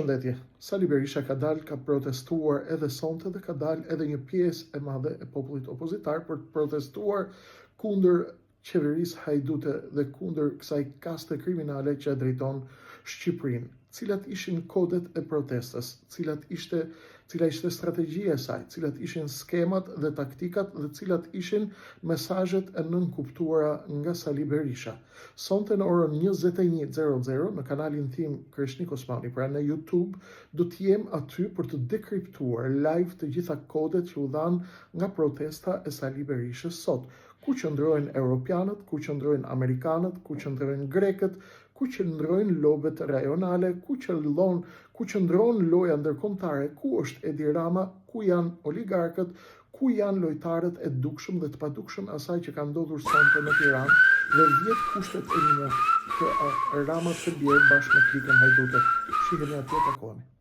Përshëndetje, Sali Berisha ka dalë, ka protestuar edhe sonte dhe ka dalë edhe një pjesë e madhe e popullit opozitar për të protestuar kundër qeverisë hajdute dhe kundër kësaj kaste kriminale që e drejton Shqipërinë. Cilat ishin kodet e protestës, cila ishte strategjia e saj, cilat ishin skemat dhe taktikat dhe cilat ishin mesazhet e nënkuptuara nga Sali Berisha. Sonte në orën 21:00 në kanalin tim Kreshnik Osmani, pra në YouTube, do të jem aty për të dekriptuar live të gjitha kodet që u dhanë nga protesta e Sali Berishës sot. Ku qëndrojnë europianët, ku qëndrojnë amerikanët, ku qëndrojnë grekët, ku qëndrojnë lobet rajonale, ku qëndron loja ndërkombëtare, ku është Edi Rama, ku janë oligarkët, ku janë lojtarët e dukshëm dhe të padukshëm asaj që ka ndodhur sonte në Tiranë dhe 10 kushtet e një të Rama të bjerë bashkë me klikën hajdute. Shihemi atje, takohemi.